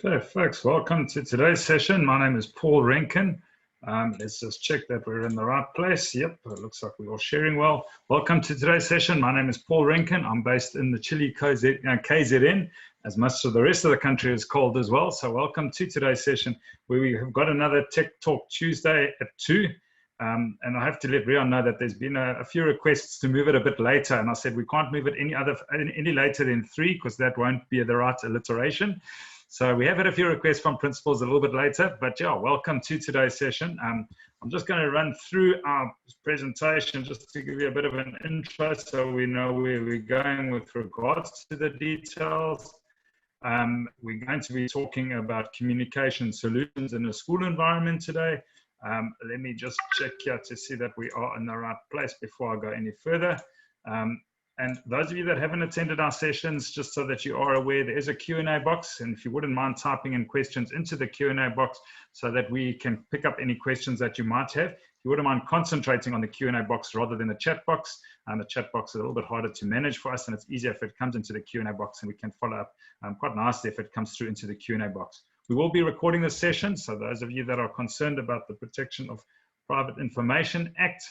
Okay, folks, welcome to today's session. My name is Paul Renken. Let's just check that we're in the right place. Yep, it looks like we're all sharing well. Welcome to today's session. My name is Paul Renken. I'm based in the chilly KZN, as much of the rest of the country is cold as well. So welcome to today's session, where we have got another Tech Talk Tuesday at 2. And I have to let Riaan know that there's been a few requests to move it a bit later. And I said we can't move it any later than 3 because that won't be the right alliteration. So we have had a few requests from principals a little bit later, but yeah, welcome to today's session. I'm just going to run through our presentation just to give you a bit of an intro so we know where we're going with regards to the details. We're going to be talking about communication solutions in a school environment today. Let me just check here to see that we are in the right place before I go any further. And those of you that haven't attended our sessions, just so that you are aware, there is a Q&A box. And if you wouldn't mind typing in questions into the Q&A box so that we can pick up any questions that you might have. If you wouldn't mind concentrating on the Q&A box rather than the chat box. The chat box is a little bit harder to manage for us, and it's easier if it comes into the Q&A box and we can follow up quite nicely if it comes through into the Q&A box. We will be recording this session, so those of you that are concerned about the Protection of Private Information Act,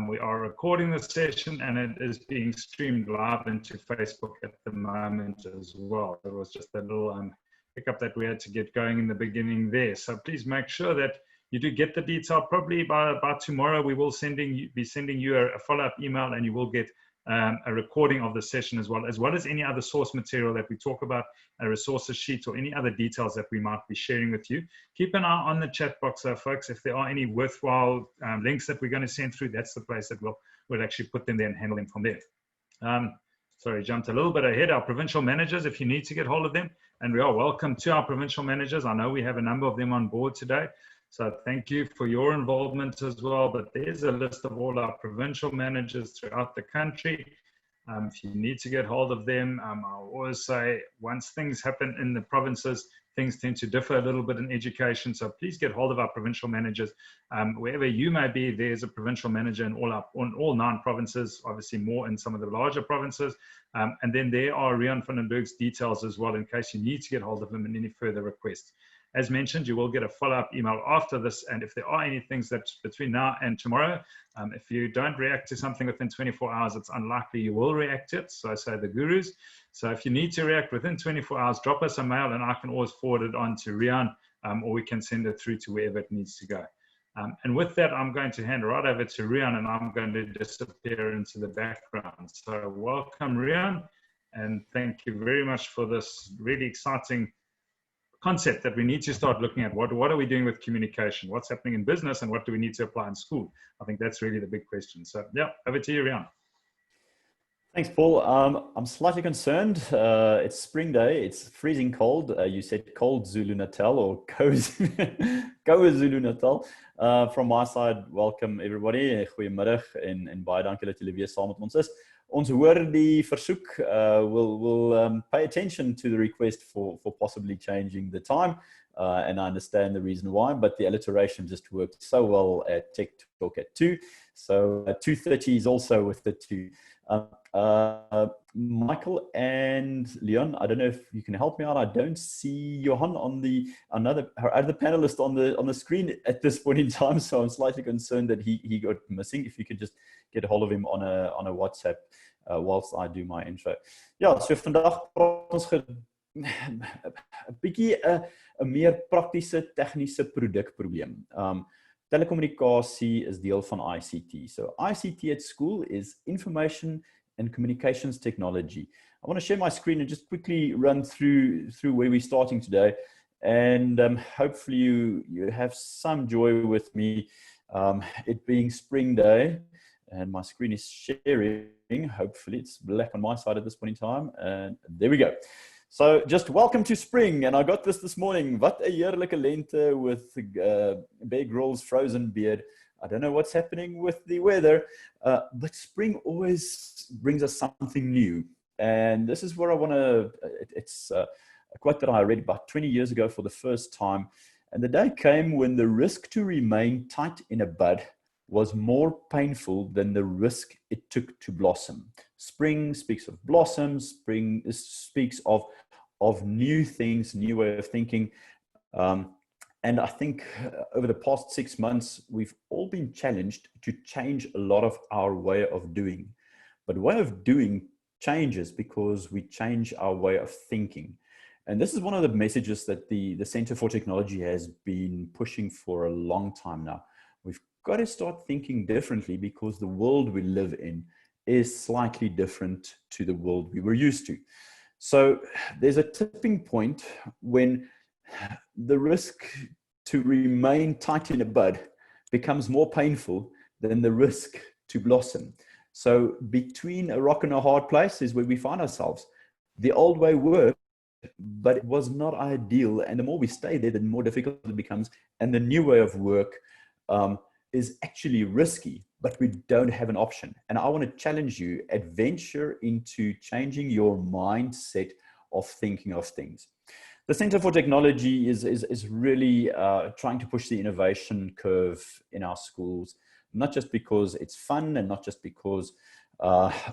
we are recording the session and it is being streamed live into Facebook at the moment as well. There was just a little hiccup that we had to get going in the beginning there. So please make sure that you do get the detail. Probably by tomorrow, we will be sending you a follow-up email, and you will get a recording of the session as well as any other source material that we talk about, a resources sheet or any other details that we might be sharing with you. Keep an eye on the chat box, folks. If there are any worthwhile links that we're going to send through, that's the place that we'll actually put them there and handle them from there. Sorry, jumped a little bit ahead. Our provincial managers, if you need to get hold of them, and we are welcome to our provincial managers. I know we have a number of them on board today. So thank you for your involvement as well. But there's a list of all our provincial managers throughout the country. If you need to get hold of them, I always say once things happen in the provinces, things tend to differ a little bit in education. So please get hold of our provincial managers. Wherever you may be, there's a provincial manager in all 9 provinces, obviously more in some of the larger provinces. And then there are Riaan van den Bergh's details as well in case you need to get hold of him in any further requests. As mentioned, you will get a follow-up email after this, and if there are any things that between now and tomorrow, if you don't react to something within 24 hours, it's unlikely you will react to it, so say the gurus. So if you need to react within 24 hours, drop us a mail and I can always forward it on to Riaan, or we can send it through to wherever it needs to go. And with that, I'm going to hand right over to Riaan, and I'm going to disappear into the background. So welcome, Riaan, and thank you very much for this really exciting concept that we need to start looking at. What are we doing with communication? What's happening in business, and what do we need to apply in school? I think that's really the big question. So yeah, over to you, Riaan. Thanks, Paul. I'm slightly concerned. It's spring day. It's freezing cold. You said cold Zulu Natal or cozy Zulu Natal. From my side, welcome everybody. Goeiemiddag en baie dankie dat julle weer saam met ons is. Ons hoor die versoek. We'll pay attention to the request for possibly changing the time, and I understand the reason why, but the alliteration just worked so well at Tech Talk at 2. So 2:30 is also with the 2. Michael and Leon, I don't know if you can help me out. I don't see Johan on our other panelist on the screen at this point in time, so I'm slightly concerned that he got missing. If you could just get a hold of him on a WhatsApp whilst I do my intro. Ja, so vandag praat ons 'n bietjie 'n meer praktiese tegniese produkprobleem. Telekommunikasie is deel van ICT. So ICT at school is information and communications technology. I want to share my screen and just quickly run through where we're starting today, and hopefully you have some joy with me. It being spring day, and my screen is sharing. Hopefully it's black on my side at this point in time, and there we go. So just welcome to spring, and I got this morning. Wat 'n heerlike lente with Bergh's frozen beard. I don't know what's happening with the weather, but spring always brings us something new. And this is where I want to, it's a quote that I read about 20 years ago for the first time. And the day came when the risk to remain tight in a bud was more painful than the risk it took to blossom. Spring speaks of blossoms. Spring speaks of of new things, new way of thinking. And I think over the past 6 months, we've all been challenged to change a lot of our way of doing. But way of doing changes because we change our way of thinking. And this is one of the messages that the Center for Technology has been pushing for a long time now. We've got to start thinking differently because the world we live in is slightly different to the world we were used to. So there's a tipping point when the risk to remain tight in a bud becomes more painful than the risk to blossom. So between a rock and a hard place is where we find ourselves. The old way worked, but it was not ideal. And the more we stay there, the more difficult it becomes. And the new way of work is actually risky, but we don't have an option. And I want to challenge you, adventure into changing your mindset of thinking of things. The Center for Technology is really trying to push the innovation curve in our schools, not just because it's fun and not just because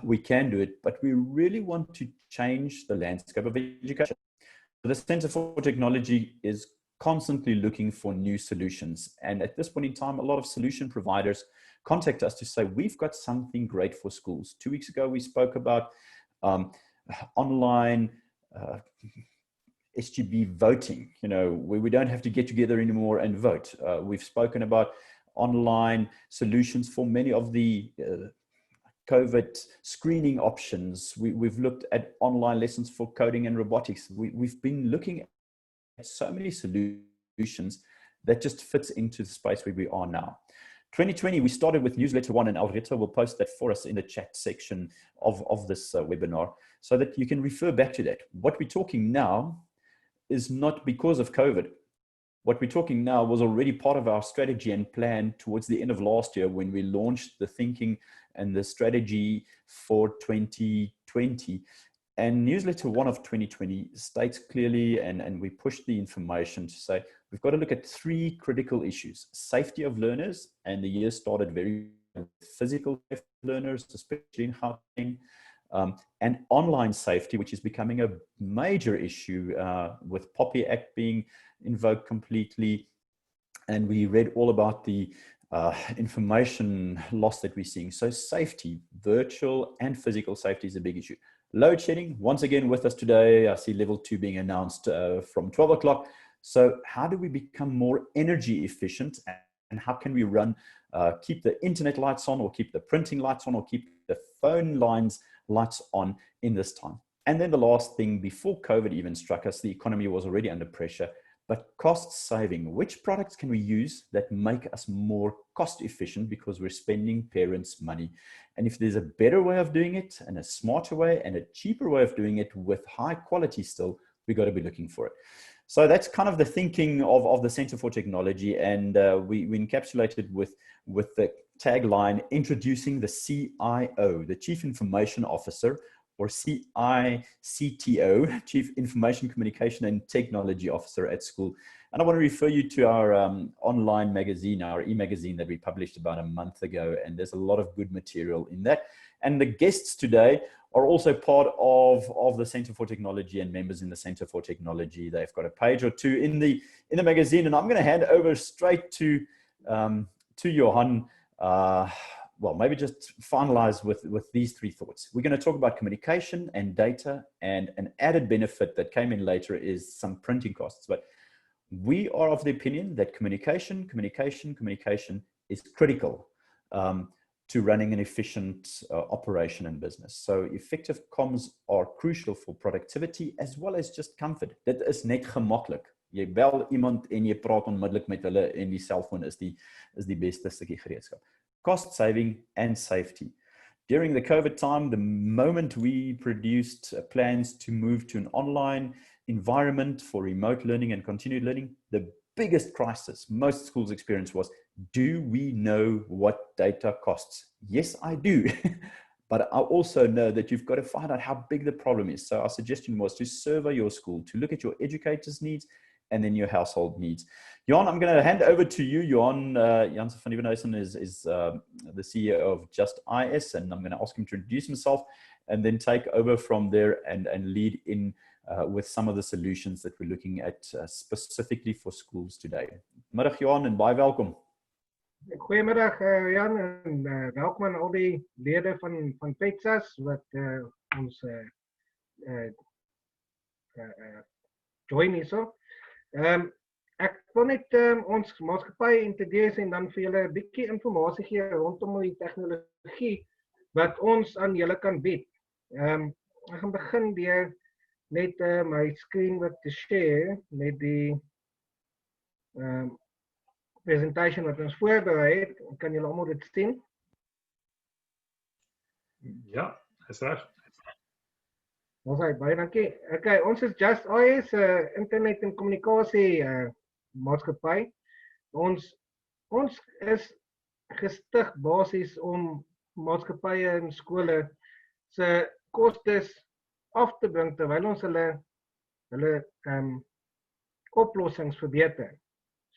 we can do it, but we really want to change the landscape of education. The Center for Technology is constantly looking for new solutions. And at this point in time, a lot of solution providers contact us to say, we've got something great for schools. 2 weeks ago, we spoke about online SGB voting, where we don't have to get together anymore and vote. We've spoken about online solutions for many of the COVID screening options. We've looked at online lessons for coding and robotics. We've been looking at so many solutions that just fits into the space where we are now. 2020, we started with newsletter 1, and Alrita will post that for us in the chat section of this webinar so that you can refer back to that. What we're talking now is not because of COVID. What we're talking now was already part of our strategy and plan towards the end of last year when we launched the thinking and the strategy for 2020. And newsletter 1 of 2020 states clearly, and we pushed the information to say, we've got to look at 3 critical issues: safety of learners, and the year started very physical safety of learners, especially in Gauteng, and online safety, which is becoming a major issue with POPI Act being invoked completely. And we read all about the information loss that we're seeing. So safety, virtual and physical safety, is a big issue. Load shedding, once again with us today. I see level 2 being announced from 12 o'clock. So how do we become more energy efficient, and how can we run, keep the internet lights on, or keep the printing lights on, or keep the phone lights on in this time? And then the last thing, before COVID even struck us, the economy was already under pressure, but cost saving. Which products can we use that make us more cost efficient because we're spending parents' money? And if there's a better way of doing it, and a smarter way, and a cheaper way of doing it with high quality still, we've got to be looking for it. So that's kind of the thinking of the Center for Technology. And we encapsulated with the tagline, introducing the CIO, the Chief Information Officer, or CICTO, Chief Information Communication and Technology Officer at school. And I want to refer you to our online magazine, our e-magazine that we published about a month ago. And there's a lot of good material in that. And the guests today are also part of the Center for Technology and members in the Center for Technology. They've got a page or 2 in the magazine. And I'm going to hand over straight to Johan. Well, maybe just finalize with these 3 thoughts. We're going to talk about communication and data, and an added benefit that came in later is some printing costs. But we are of the opinion that communication is critical to running an efficient operation and business. So effective comms are crucial for productivity as well as just comfort. Dit is net gemaklik. Jy bel iemand en jy praat onmiddellik met hulle, en die selfoon is die beste stukkie gereedskap. Cost saving and safety. During the COVID time, the moment we produced plans to move to an online environment for remote learning and continued learning, the biggest crisis most schools experienced was, do we know what data costs? Yes, I do. But I also know that you've got to find out how big the problem is. So our suggestion was to survey your school, to look at your educators' needs and then your household needs. Johan, I'm going to hand over to you. Johan, Janse van Nieuwenhuizen is the CEO of Just IS, and I'm going to ask him to introduce himself and then take over from there and lead in with some of the solutions that we're looking at specifically for schools today. Middag Johan en baie welkom. Goedemiddag Riaan en welkom aan al die lede van FEDSAS wat ons join hierso. Ek wil net ons maatskappy introduce en dan vir julle 'n bietjie inligting gee rondom die tegnologie wat ons aan julle kan bied. Ek gaan begin deur net my screen wat te share met die presentation wat ons voorberei het. Kan julle almal dit sien? Ja, is reg. Alright, baie dankie. Okay, ons is Just IS, internet en kommunikasie maatskappy. Ons is gestig basies om maatskappye en skole se kostes af te bring terwyl ons hulle oplossings verbeter.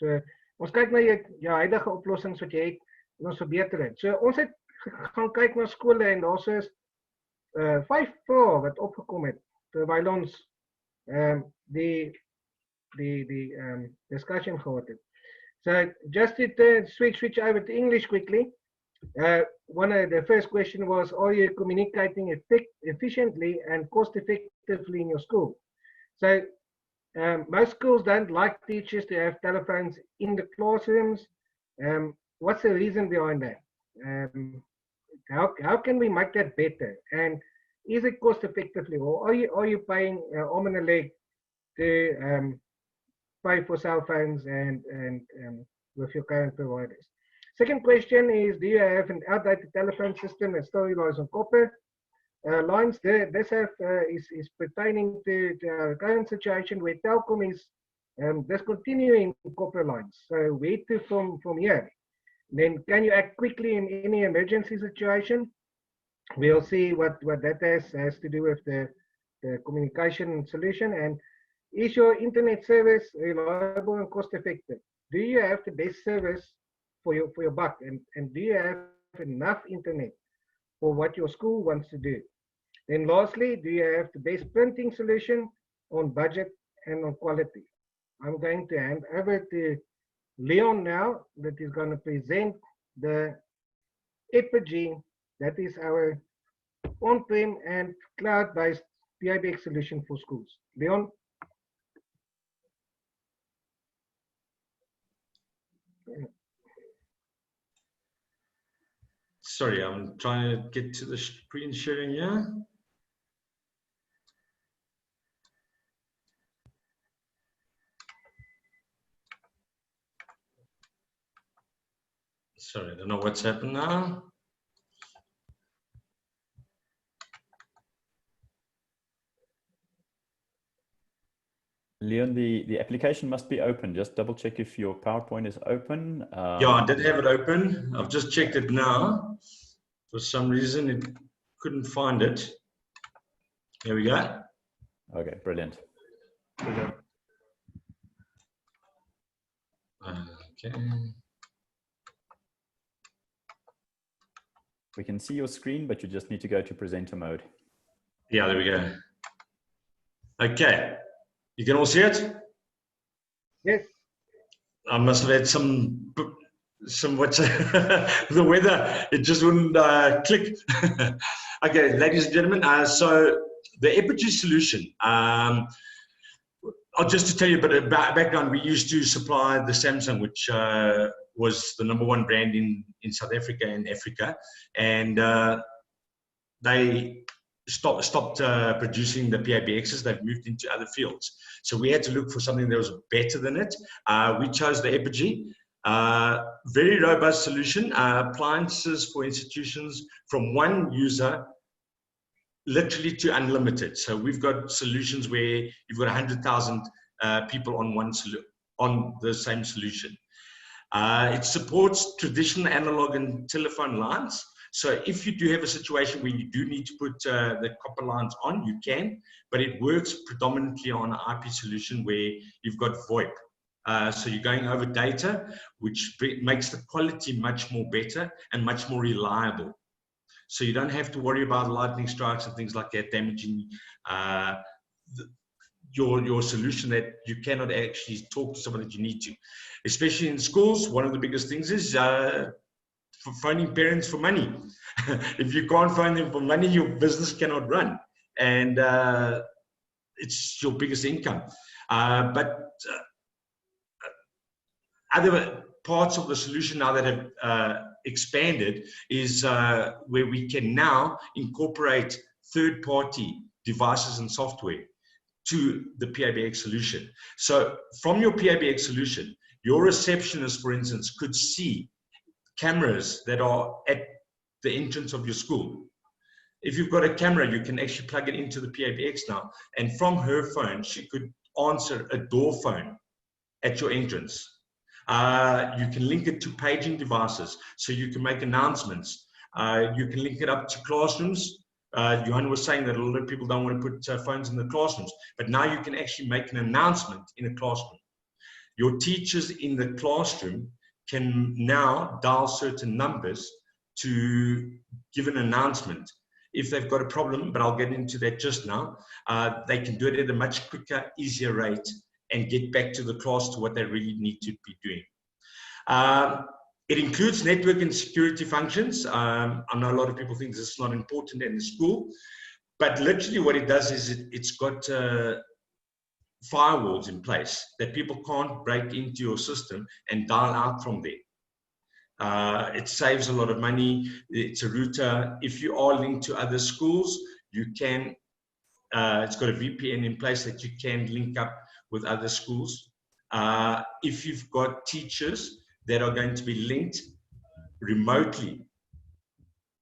So ons kyk na jou huidige oplossings wat jy het en ons verbeter dit. So ons het gaan kyk na skole en daar is 5 vrae wat opgekom het terwyl ons die discussion gehad het. So just to switch over to English quickly. The first question was, are you communicating efficiently and cost effectively in your school? So most schools don't like teachers to have telephones in the classrooms. What's the reason behind that? How can we make that better? And is it cost effectively, or are you paying arm and a leg to pay for cell phones and with your current providers? Second question is, do you have an outdated telephone system that still relies on copper lines? This is pertaining to our current situation where Telkom is discontinuing copper lines. So where to from here? Then can you act quickly in any emergency situation? We'll see what that has to do with the communication solution. And is your internet service reliable and cost effective? Do you have the best service for your buck, and do you have enough internet for what your school wants to do? Then lastly, do you have the best printing solution on budget and on quality? I'm going to hand over to Leon now, that is going to present the Epygi, that is our on-prem and cloud-based PBX solution for schools. Leon? Sorry, I'm trying to get to the screen sharing here. Sorry, I don't know what's happened now. Leon, the application must be open. Just double check if your PowerPoint is open. Yeah, I did have it open. I've just checked it now. For some reason, it couldn't find it. Here we go. Okay, brilliant. Okay. We can see your screen, but you just need to go to presenter mode. Yeah, there we go. Okay. You can all see it? Yes. I must have had some what's the weather, it just wouldn't click. Okay, ladies and gentlemen, so the Epygi solution, just to tell you a bit about background, we used to supply the Samsung, which was the #1 brand in South Africa and Africa, and they stopped producing the PBXs. They've moved into other fields. So we had to look for something that was better than it. We chose the Epygi. Very robust solution, appliances for institutions from one user literally to unlimited. So we've got solutions where you've got 100,000 people on the same solution. It supports traditional analog and telephone lines. So if you do have a situation where you do need to put the copper lines on, you can, but it works predominantly on an IP solution where you've got VoIP. So you're going over data, which makes the quality much more better and much more reliable. So you don't have to worry about lightning strikes and things like that damaging your solution that you cannot actually talk to someone that you need to. Especially in schools, one of the biggest things is phoning parents for money. If you can't phone them for money, your business cannot run, and it's your biggest income. But other parts of the solution now that have expanded is where we can now incorporate third-party devices and software to the PBX solution. So from your PBX solution, your receptionist, for instance, could see cameras that are at the entrance of your school. If you've got a camera, you can actually plug it into the PBX now, and from her phone, she could answer a door phone at your entrance. You can link it to paging devices, so you can make announcements. You can link it up to classrooms. Johan was saying that a lot of people don't want to put phones in the classrooms, but now you can actually make an announcement in a classroom. Your teachers in the classroom can now dial certain numbers to give an announcement. If they've got a problem, but I'll get into that just now, they can do it at a much quicker, easier rate and get back to the class to what they really need to be doing. It includes network and security functions. I know a lot of people think this is not important in the school, but literally what it does is it's got firewalls in place that people can't break into your system and dial out from there. It saves a lot of money. It's a router. If you are linked to other schools, you can, it's got a VPN in place that you can link up with other schools. If you've got teachers that are going to be linked remotely,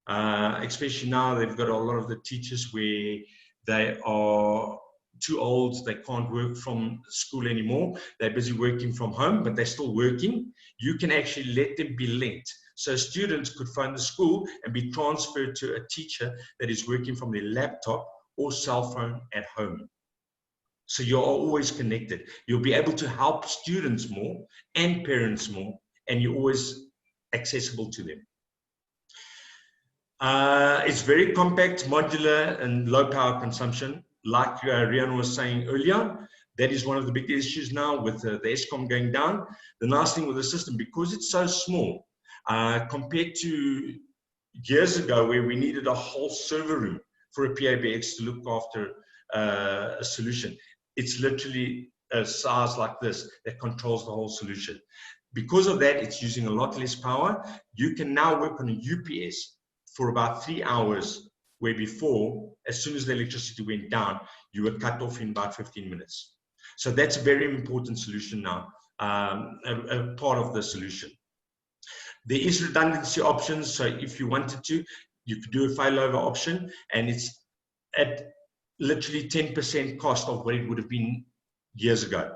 especially now they've got a lot of the teachers where they are too old, they can't work from school anymore, they're busy working from home, but they're still working, you can actually let them be linked. So students could phone the school and be transferred to a teacher that is working from their laptop or cell phone at home. So you're always connected. You'll be able to help students more and parents more, and you're always accessible to them. It's very compact, modular, and low power consumption. Like Riaan was saying earlier, that is one of the big issues now with the ESCOM going down. The nice thing with the system, because it's so small, compared to years ago where we needed a whole server room for a PBX to look after a solution, it's literally a size like this that controls the whole solution. Because of that, it's using a lot less power. You can now work on a UPS for about 3 hours, where before, as soon as the electricity went down, you were cut off in about 15 minutes. So that's a very important solution now, a part of the solution. There is redundancy options, so if you wanted to, you could do a failover option, and it's at literally 10% cost of what it would have been years ago.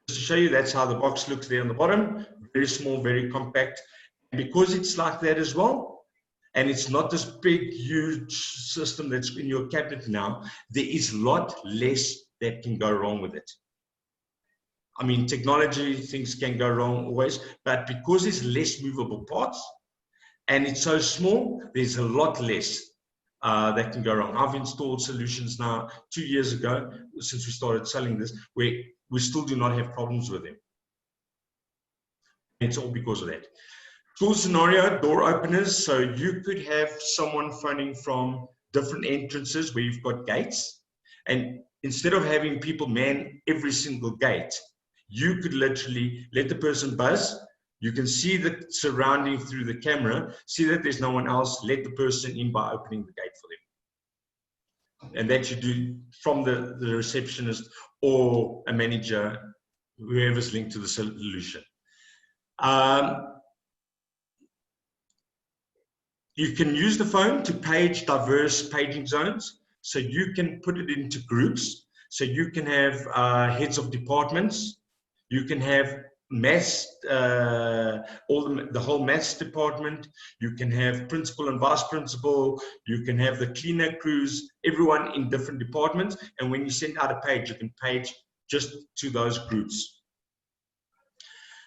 Just to show you, that's how the box looks there on the bottom. Very small, very compact. And because it's like that as well, and it's not this big, huge system that's in your cabinet now, there is a lot less that can go wrong with it. I mean, technology, things can go wrong always, but because there's less movable parts and it's so small, there's a lot less that can go wrong. I've installed solutions now 2 years ago, since we started selling this, where we still do not have problems with them. It's all because of that. School scenario, door openers. So you could have someone phoning from different entrances where you've got gates. And instead of having people man every single gate, you could literally let the person buzz. You can see the surrounding through the camera, see that there's no one else, let the person in by opening the gate for them. And that you do from the receptionist or a manager, whoever's linked to the solution. You can use the phone to page diverse paging zones. So you can put it into groups. So you can have heads of departments. You can have maths, the whole maths department. You can have principal and vice principal. You can have the cleaner crews, everyone in different departments. And when you send out a page, you can page just to those groups.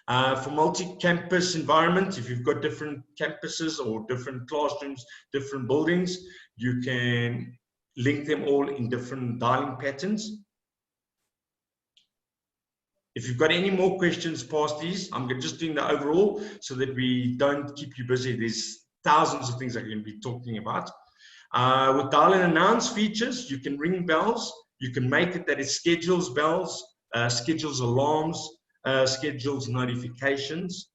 For multi-campus environment, if you've got different campuses or different classrooms, different buildings, you can link them all in different dialing patterns. If you've got any more questions past these, I'm just doing the overall so that we don't keep you busy. There's thousands of things that we're going to be talking about. With dial and announce features, you can ring bells. You can make it that it schedules bells, schedules alarms, schedules notifications.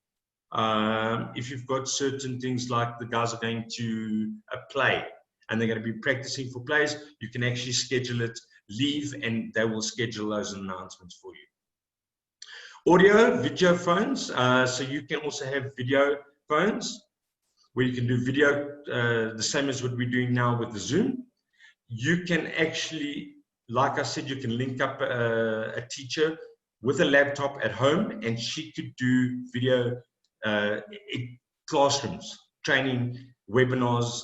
If you've got certain things like the guys are going to a play and they're going to be practicing for plays, you can actually schedule it, leave, and they will schedule those announcements for you. Audio, video phones. So you can also have video phones where you can do video, the same as what we're doing now with the Zoom. You can actually, like I said, you can link up a teacher with a laptop at home, and she could do video classrooms, training, webinars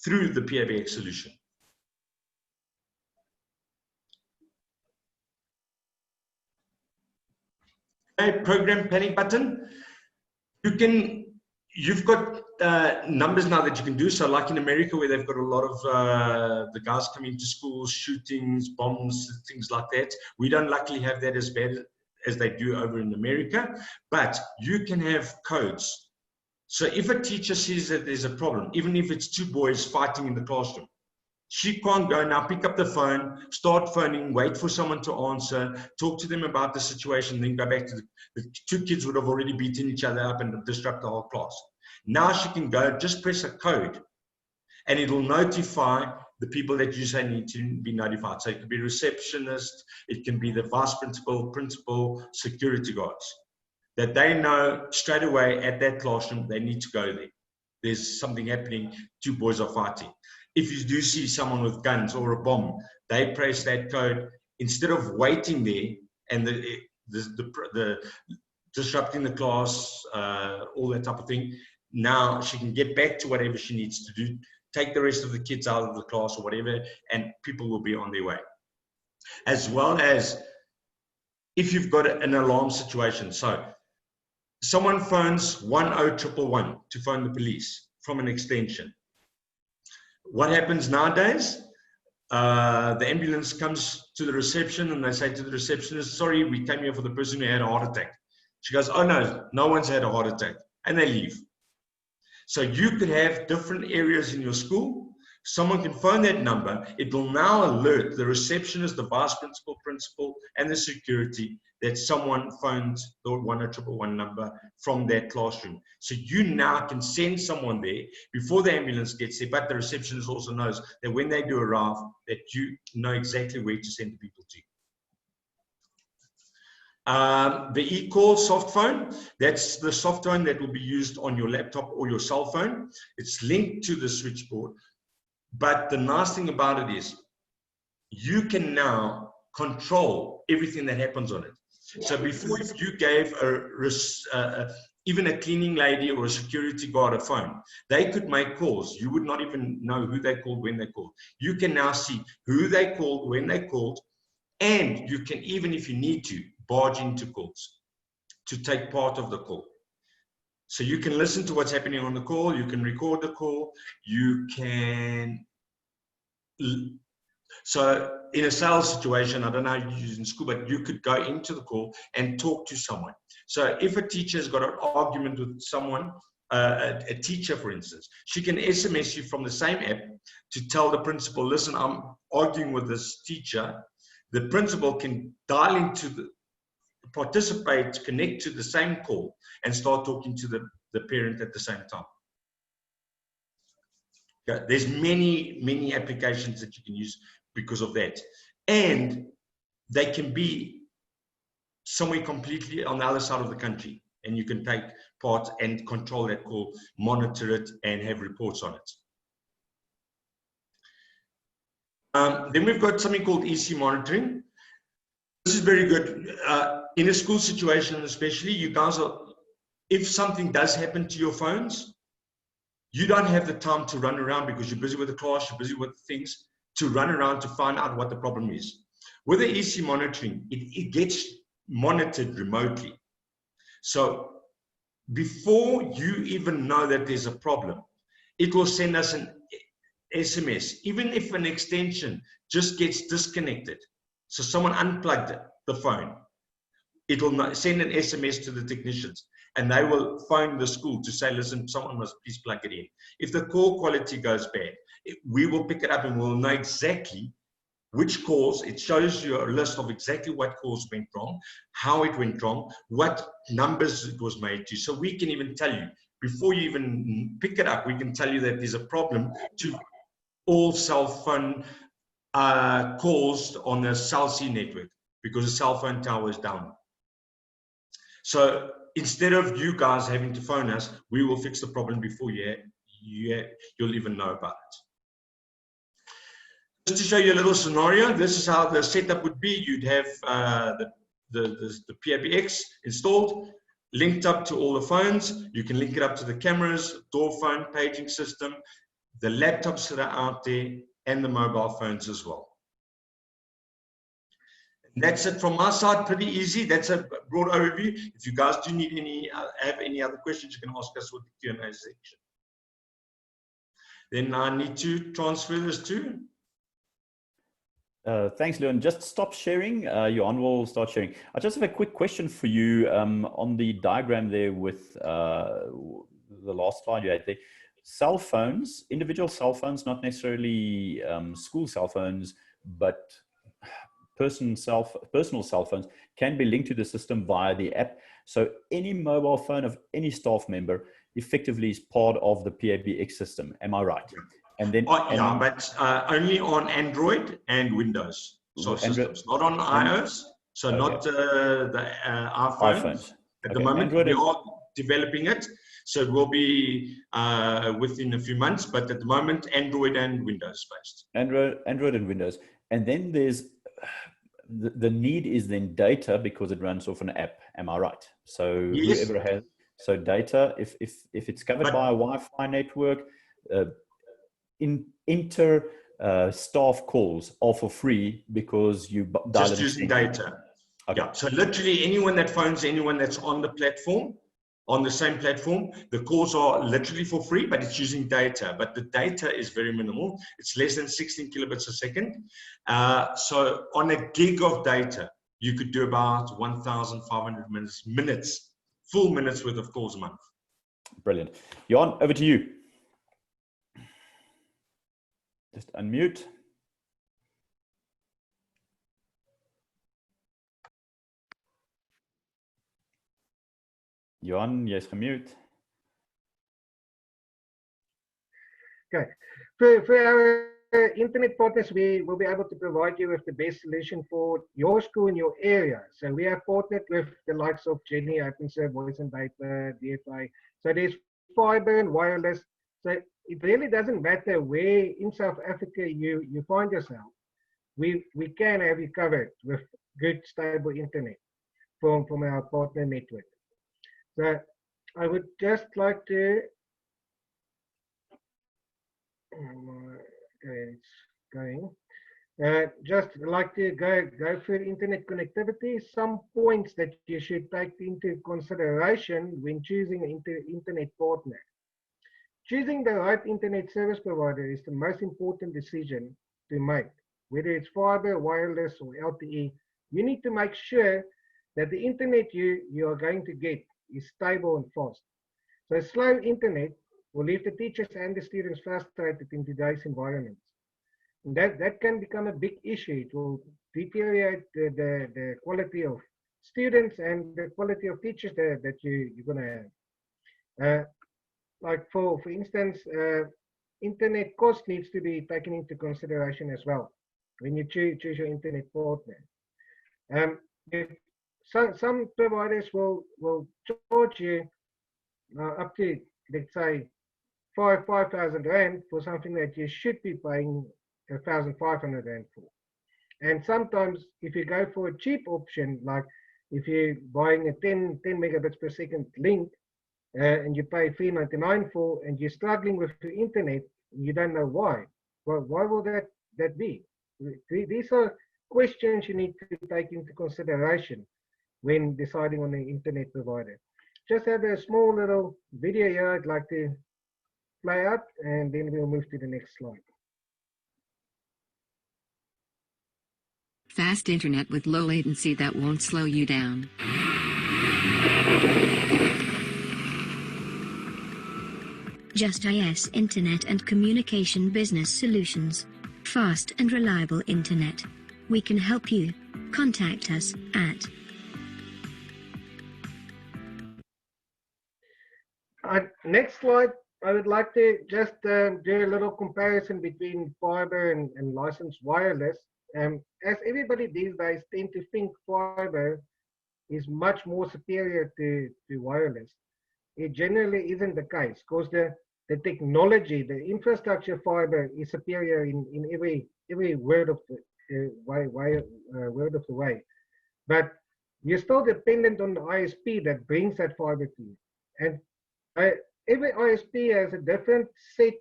through the PBX solution. Okay, program panic button. You've got numbers now that you can do. So like in America, where they've got a lot of the guys coming to schools, shootings, bombs, things like that. We don't luckily have that as bad as they do over in America, but you can have codes. So if a teacher sees that there's a problem, even if it's two boys fighting in the classroom, she can't go now, pick up the phone, start phoning, wait for someone to answer, talk to them about the situation, then go back to the two kids would have already beaten each other up and disrupt the whole class. Now she can go, just press a code, and it will notify the people that you say need to be notified. So it could be receptionist, it can be the vice principal, security guards, that they know straight away at that classroom they need to go there. There's something happening, two boys are fighting. If you do see someone with guns or a bomb, they press that code instead of waiting there and the disrupting the class, all that type of thing. Now she can get back to whatever she needs to do, take the rest of the kids out of the class or whatever, and people will be on their way. As well as if you've got an alarm situation. So someone phones 10111 to phone the police from an extension. What happens nowadays? The ambulance comes to the reception and they say to the receptionist, sorry, we came here for the person who had a heart attack. She goes, oh no, no one's had a heart attack. And they leave. So you could have different areas in your school. Someone can phone that number. It will now alert the receptionist, the vice principal, and the security that someone phoned the 10111 number from that classroom. So you now can send someone there before the ambulance gets there, but the receptionist also knows that when they do arrive, that you know exactly where to send the people to. The e-call soft phone, that's the soft phone that will be used on your laptop or your cell phone. It's linked to the switchboard. But the nice thing about it is you can now control everything that happens on it. So before, if you gave even a cleaning lady or a security guard a phone, they could make calls. You would not even know who they called, when they called. You can now see who they called, when they called, and you can, even if you need to, barge into calls to take part of the call. So you can listen to what's happening on the call, you can record the call, you can. So in a sales situation, I don't know how you use in school, but you could go into the call and talk to someone. So if a teacher has got an argument with someone, a teacher, for instance, she can SMS you from the same app to tell the principal, listen, I'm arguing with this teacher. The principal can dial into the participate, connect to the same call and start talking to the parent at the same time. Okay. There's many applications that you can use because of that. And they can be somewhere completely on the other side of the country, and you can take part and control that call, monitor it, and have reports on it. Then we've got something called EC monitoring. This is very good. In a school situation especially, you guys are, if something does happen to your phones, you don't have the time to run around because you're busy with the class, you're busy with things, to run around to find out what the problem is. With the EC monitoring, it gets monitored remotely. So before you even know that there's a problem, it will send us SMS, even if an extension just gets disconnected, so someone unplugged the phone, it will not send an SMS to the technicians, and they will phone the school to say, listen, someone must please plug it in. If the call quality goes bad, we will pick it up and we'll know exactly which calls. It shows you a list of exactly what calls went wrong, how it went wrong, what numbers it was made to. So we can even tell you, before you even pick it up, we can tell you that there's a problem to all cell phone calls on the Cell C network because the cell phone tower is down. So instead of you guys having to phone us, we will fix the problem before you'll even know about it. Just to show you a little scenario, this is how the setup would be. You'd have the PBX installed, linked up to all the phones. You can link it up to the cameras, door phone, paging system, the laptops that are out there, and the mobile phones as well. And that's it from my side, pretty easy. That's a broad overview. If you guys do need have any other questions, you can ask us with the Q&A section. Then I need to transfer this to. Thanks, Leon. Just stop sharing. Johan will start sharing. I just have a quick question for you on the diagram there with the last slide you had there. Cell phones, individual cell phones, not necessarily school cell phones, but personal cell phones can be linked to the system via the app. So any mobile phone of any staff member effectively is part of the PBX system. Am I right? And then, yeah, but only on Android and Windows systems, not on iOS. So okay. Not the iPhones. At the moment, Android we are developing it. So it will be within a few months, but at the moment, Android and Windows based. Android and Windows. And then there's the need is then data because it runs off an app. Am I right? So yes. Whoever has data, if it's covered by a Wi-Fi network, inter staff calls are for free because you just using data. Okay. Yeah. So literally anyone that phones anyone that's on the platform, on the same platform, the calls are literally for free, but it's using data. But the data is very minimal. It's less than 16 kilobits a second. So on a gig of data, you could do about 1,500 minutes, full minutes worth of calls a month. Brilliant. Johan, over to you. Just unmute. Johan, yes, unmute. Okay. For our internet partners, we will be able to provide you with the best solution for your school and your area. So we have partnered with the likes of Jenny, OpenServe, Voice and Data, DFI. So there's fiber and wireless. So it really doesn't matter where in South Africa you find yourself. We can have you covered with good, stable internet from our partner network. So I would just like to, it's going. Just like to go through internet connectivity. Some points that you should take into consideration when choosing an internet partner. Choosing the right internet service provider is the most important decision to make. Whether it's fiber, wireless, or LTE, you need to make sure that the internet you are going to get is stable and fast. So slow internet will leave the teachers and the students frustrated in today's environment. And that can become a big issue. It will deteriorate the quality of students and the quality of teachers that you're going to have. Like for instance, internet cost needs to be taken into consideration as well when you choose your internet partner. Some providers will charge you up to, let's say, 5,000 Rand for something that you should be paying 1,500 Rand for. And sometimes if you go for a cheap option, like if you're buying a 10 megabits per second link, and you pay $3.99 for, and you're struggling with the internet, you don't know why. Well, why will that be? These are questions you need to take into consideration when deciding on the internet provider. Just have a small little video here I'd like to play out, and then we'll move to the next slide. fast internet with low latency that won't slow you down. JustIS Internet and Communication Business Solutions. Fast and reliable internet. We can help you. Contact us at next slide. I would like to just do a little comparison between fiber and licensed wireless. As everybody these days tend to think fiber is much more superior to wireless. It generally isn't the case, because the technology, the infrastructure fiber is superior in every word of the word of the way. But you're still dependent on the ISP that brings that fiber to you. And every ISP has a different set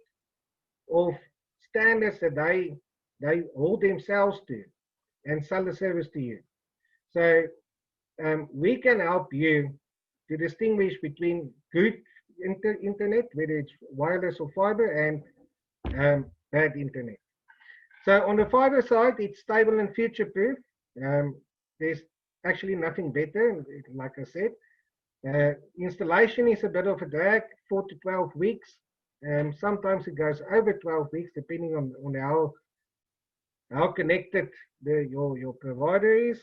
of standards that they hold themselves to and sell the service to you. So we can help you to distinguish between good internet, whether it's wireless or fiber, and bad internet. So on the fiber side, it's stable and future-proof. There's actually nothing better, like I said. Installation is a bit of a drag, 4 to 12 weeks. Sometimes it goes over 12 weeks, depending on how connected your provider is.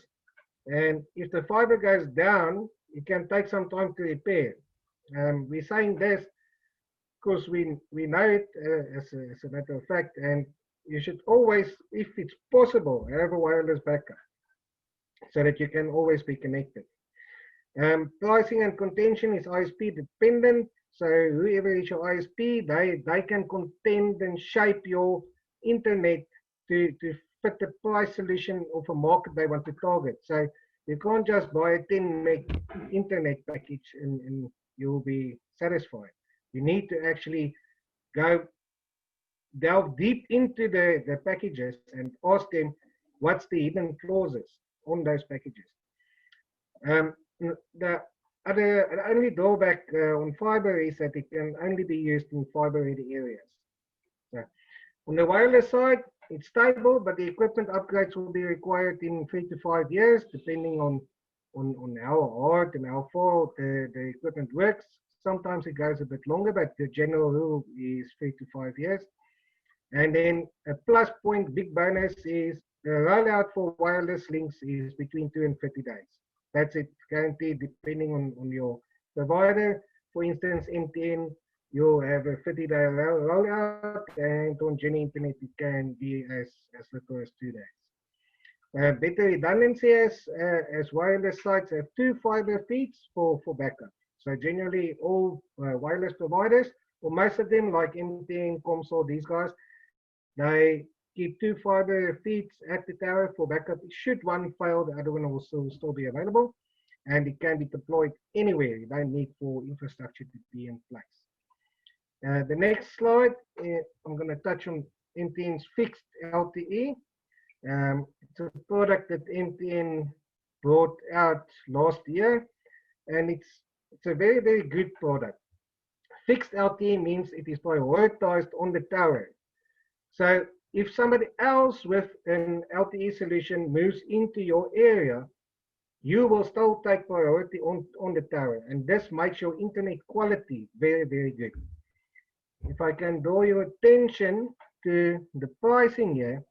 And if the fiber goes down, it can take some time to repair. We're saying this because we know it as a matter of fact, and you should always, if it's possible, have a wireless backup so that you can always be connected. Pricing and contention is ISP dependent. So whoever is your ISP, they can contend and shape your internet to fit the price solution of a market they want to target. So you can't just buy a 10 meg internet package and you'll be satisfied. You need to actually delve deep into the packages and ask them what's the hidden clauses on those packages. The only drawback on fiber is that it can only be used in fiber-ready areas. So on the wireless side, it's stable, but the equipment upgrades will be required in 3 to 5 years, depending on how hard and how far the equipment works. Sometimes it goes a bit longer, but the general rule is 3 to 5 years. And then a plus point, big bonus, is the rollout for wireless links is between 2 and 30 days. That's it, guaranteed, depending on your provider. For instance, MTN, you'll have a 30-day rollout, and on Jenny Internet, it can be as little as 2 days. Better redundancy as wireless sites have 2 fiber feeds for backup. So generally, all wireless providers, or most of them, like MTN, Comsol, these guys, they keep 2 fiber feeds at the tower for backup. Should one fail, the other one will still be available, and it can be deployed anywhere. You don't need for infrastructure to be in place. The next slide, I'm going to touch on MTN's fixed LTE. It's a product that MTN brought out last year, and it's a very, very good product. Fixed LTE means it is prioritized on the tower. So if somebody else with an LTE solution moves into your area, you will still take priority on the tower, and this makes your internet quality very, very good. If I can draw your attention to the pricing here,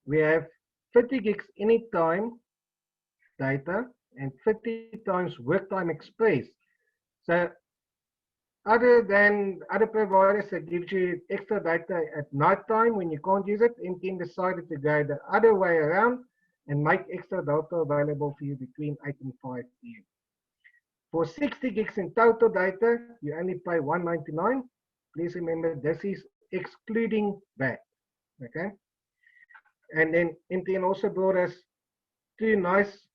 we have 30 gigs anytime data and 30 times work time express. So other than other providers that gives you extra data at night time when you can't use it, MTN decided to go the other way around and make extra data available for you between 8 and 5 p.m. For 60 gigs in total data, you only pay $199. Please remember, this is excluding that, okay? And then MTN also brought us 2 nice,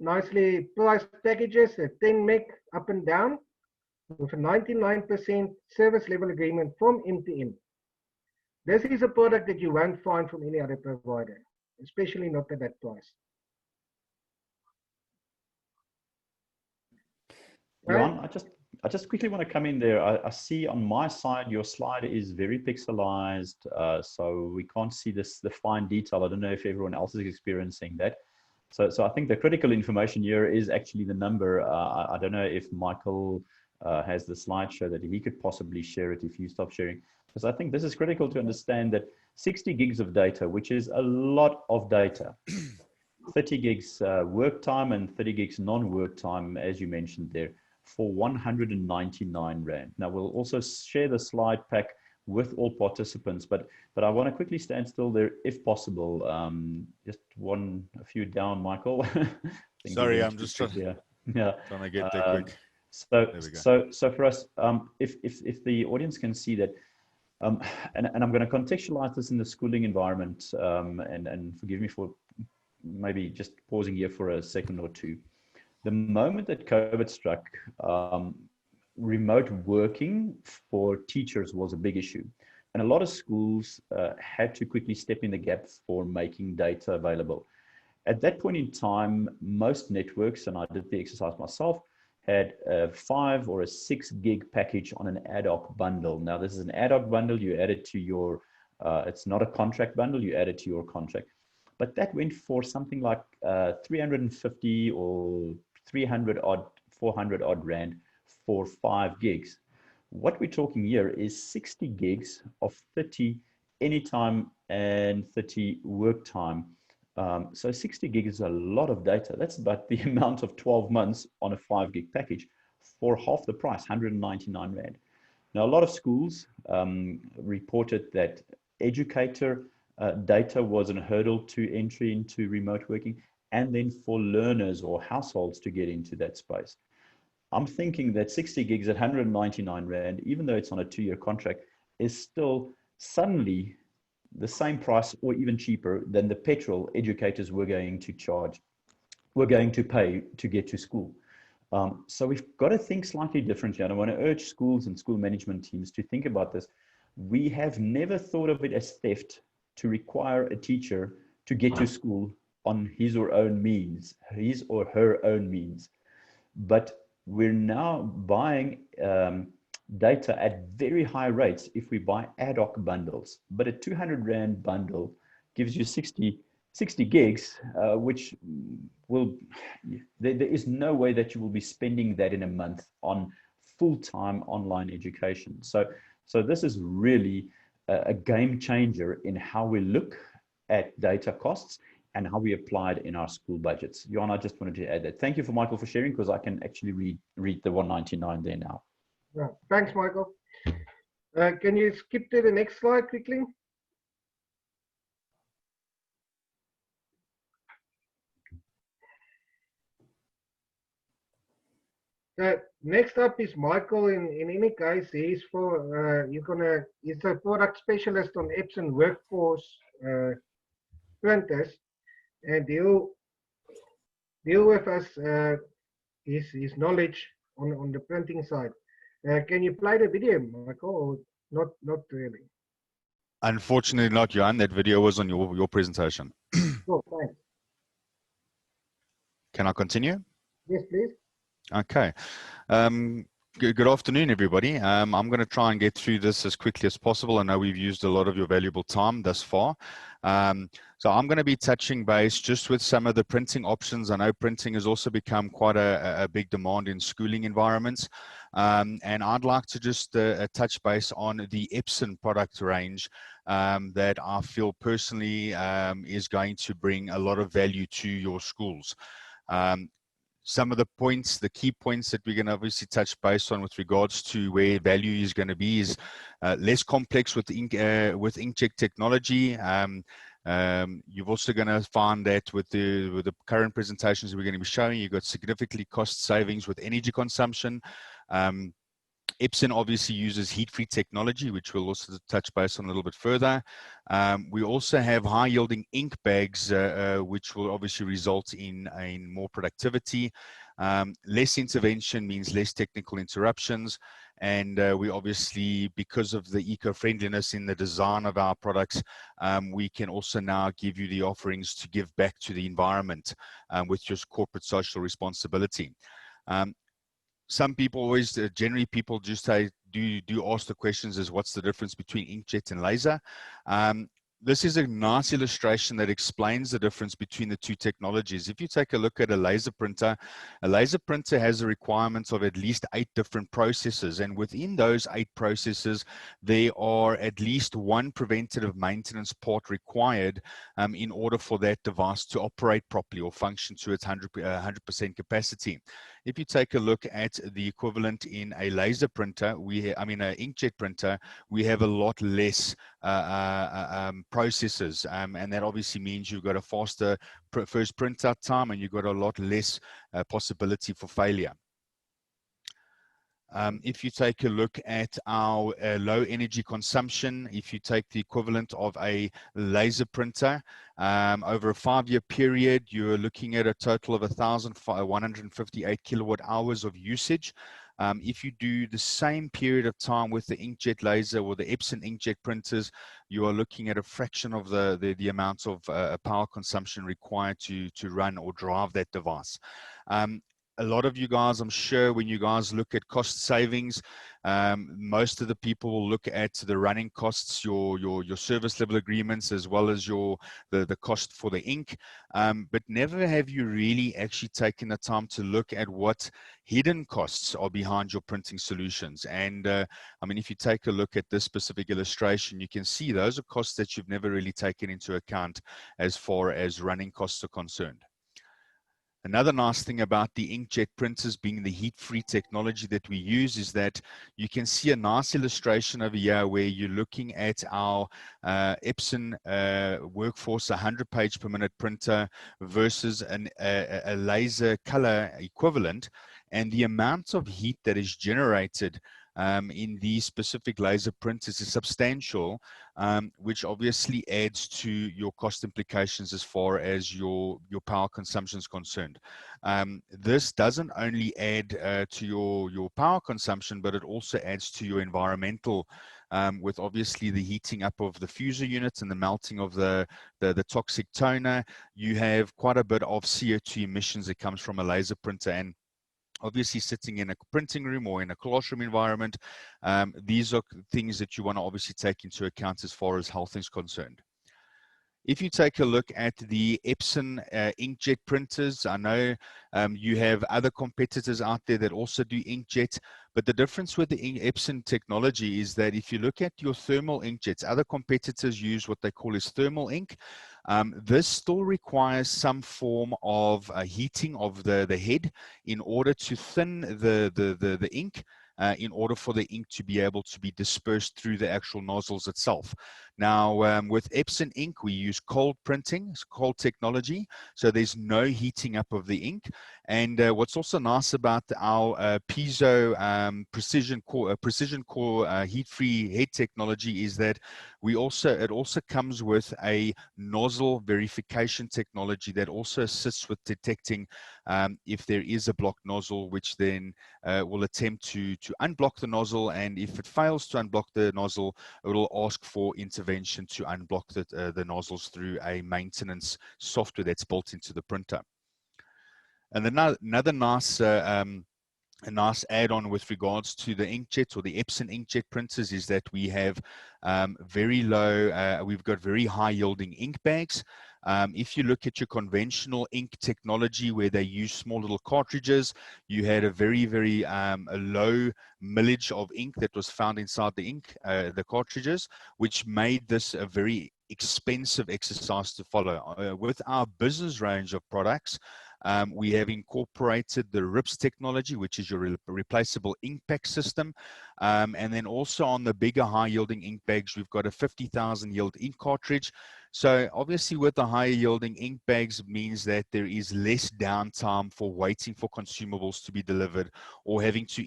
nicely priced packages, a 10 meg up and down, with a 99% service level agreement from MTN. This is a product that you won't find from any other provider, especially not at that price. Johan, I just I just quickly want to come in there. I see on my side, your slide is very pixelized, so we can't see the fine detail. I don't know if everyone else is experiencing that. So I think the critical information here is actually the number. I don't know if Michael has the slideshow that he could possibly share it if you stop sharing, because I think this is critical to understand that 60 gigs of data, which is a lot of data, 30 gigs work time and 30 gigs non-work time, as you mentioned there, for 199 Rand. Now, we'll also share the slide pack with all participants, but I want to quickly stand still there if possible. Just a few down, Michael. Sorry, I'm just trying to get there quick. So for us, if the audience can see that, and I'm going to contextualize this in the schooling environment, and forgive me for maybe just pausing here for a second or two. The moment that COVID struck, remote working for teachers was a big issue. And a lot of schools had to quickly step in the gap for making data available. At that point in time, most networks, and I did the exercise myself, had a 5 or a 6 gig package on an ad hoc bundle. Now, this is an ad hoc bundle. You add it to your, it's not a contract bundle, you add it to your contract. But that went for something like 350 or 300 odd, 400 odd Rand for 5 gigs. What we're talking here is 60 gigs of 30 anytime and 30 work time. So 60 gigs is a lot of data. That's about the amount of 12 months on a 5 gig package for half the price, 199 Rand. Now, a lot of schools reported that educator data was a hurdle to entry into remote working, and then for learners or households to get into that space. I'm thinking that 60 gigs at 199 Rand, even though it's on a 2-year contract, is still suddenly the same price or even cheaper than the petrol educators were going to charge, were going to pay to get to school. So we've got to think slightly differently. And I want to urge schools and school management teams to think about this. We have never thought of it as theft to require a teacher to get to school on his or her own means. But we're now buying data at very high rates if we buy ad hoc bundles. But a 200 Rand bundle gives you 60 gigs, which will, there is no way that you will be spending that in a month on full-time online education. So this is really a game changer in how we look at data costs and how we apply it in our school budgets. Johan, I just wanted to add that. Thank you for Michael for sharing, because I can actually read the 199 there now. Yeah, thanks, Michael. Can you skip to the next slide quickly? Next up is Michael. In any case, he's he's a product specialist on Epson workforce printers, and he'll deal with us his knowledge on the printing side. Can you play the video, Michael, or not really? Unfortunately not, Johan. That video was on your presentation. Oh, thanks. Can I continue? Yes, please. Okay. Good afternoon, everybody. I'm going to try and get through this as quickly as possible. I know we've used a lot of your valuable time thus far. So I'm going to be touching base just with some of the printing options. I know printing has also become quite a big demand in schooling environments. And I'd like to just touch base on the Epson product range that I feel personally is going to bring a lot of value to your schools. Some of the points, the key points that we're going to obviously touch base on with regards to where value is going to be is less complex with inkjet technology. You're also going to find that with the current presentations we're going to be showing, you've got significantly cost savings with energy consumption. Epson obviously uses heat-free technology, which we'll also touch base on a little bit further. We also have high-yielding ink bags, which will obviously result in more productivity. Less intervention means less technical interruptions. And we obviously, because of the eco-friendliness in the design of our products, we can also now give you the offerings to give back to the environment with your corporate social responsibility. some people always, generally people just say, do ask the questions as what's the difference between inkjet and laser. This is a nice illustration that explains the difference between the two technologies. If you take a look at a laser printer has a requirement of at least 8 different processes. And within those 8 processes, there are at least one preventative maintenance part required in order for that device to operate properly or function to its 100% capacity. If you take a look at the equivalent in a laser printer, an inkjet printer, we have a lot less processes, and that obviously means you've got a faster first printout time, and you've got a lot less possibility for failure. If you take a look at our low energy consumption, if you take the equivalent of a laser printer, over a 5-year period, you're looking at a total of 1,158 kilowatt hours of usage. If you do the same period of time with the inkjet laser or the Epson inkjet printers, you are looking at a fraction of the amount of power consumption required to run or drive that device. A lot of you guys, I'm sure, when you guys look at cost savings, most of the people will look at the running costs, your service level agreements, as well as the cost for the ink. But never have you really actually taken the time to look at what hidden costs are behind your printing solutions. And if you take a look at this specific illustration, you can see those are costs that you've never really taken into account as far as running costs are concerned. Another nice thing about the inkjet printers being the heat-free technology that we use is that you can see a nice illustration over here where you're looking at our Epson Workforce 100-page per minute printer versus a laser color equivalent, and the amount of heat that is generated in these specific laser printers is substantial, which obviously adds to your cost implications as far as your power consumption is concerned. This doesn't only add to your power consumption, but it also adds to your environmental, with obviously the heating up of the fuser units and the melting of the toxic toner. You have quite a bit of CO2 emissions that comes from a laser printer, and obviously sitting in a printing room or in a classroom environment, these are things that you want to obviously take into account as far as health is concerned. If you take a look at the Epson inkjet printers, I know you have other competitors out there that also do inkjet, but the difference with the Epson technology is that if you look at your thermal inkjets, other competitors use what they call as thermal ink. This still requires some form of heating of the head in order to thin the ink, in order for the ink to be able to be dispersed through the actual nozzles itself. Now, with Epson ink, we use cold printing, it's cold technology, so there's no heating up of the ink. And what's also nice about our piezo precision core heat-free head technology is that it also comes with a nozzle verification technology that also assists with detecting if there is a blocked nozzle, which then will attempt to unblock the nozzle, and if it fails to unblock the nozzle, it will ask for intervention to unblock the nozzles through a maintenance software that's built into the printer. And another nice a nice add-on with regards to the inkjet or the Epson inkjet printers is that we have we've got very high yielding ink bags. If you look at your conventional ink technology where they use small little cartridges, you had a very low millage of ink that was found inside the ink, the cartridges, which made this a very expensive exercise to follow. With our business range of products, we have incorporated the RIPS technology, which is your replaceable ink pack system. And then also on the bigger high yielding ink bags, we've got a 50,000 yield ink cartridge. So obviously with the higher yielding ink bags means that there is less downtime for waiting for consumables to be delivered or having to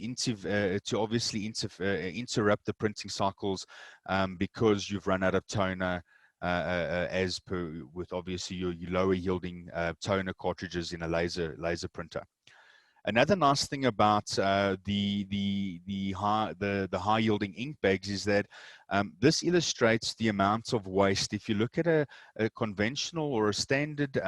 obviously interrupt the printing cycles because you've run out of toner, as per with obviously your lower yielding toner cartridges in a laser printer. Another nice thing about the high yielding ink bags is that this illustrates the amount of waste. If you look at a conventional or a standard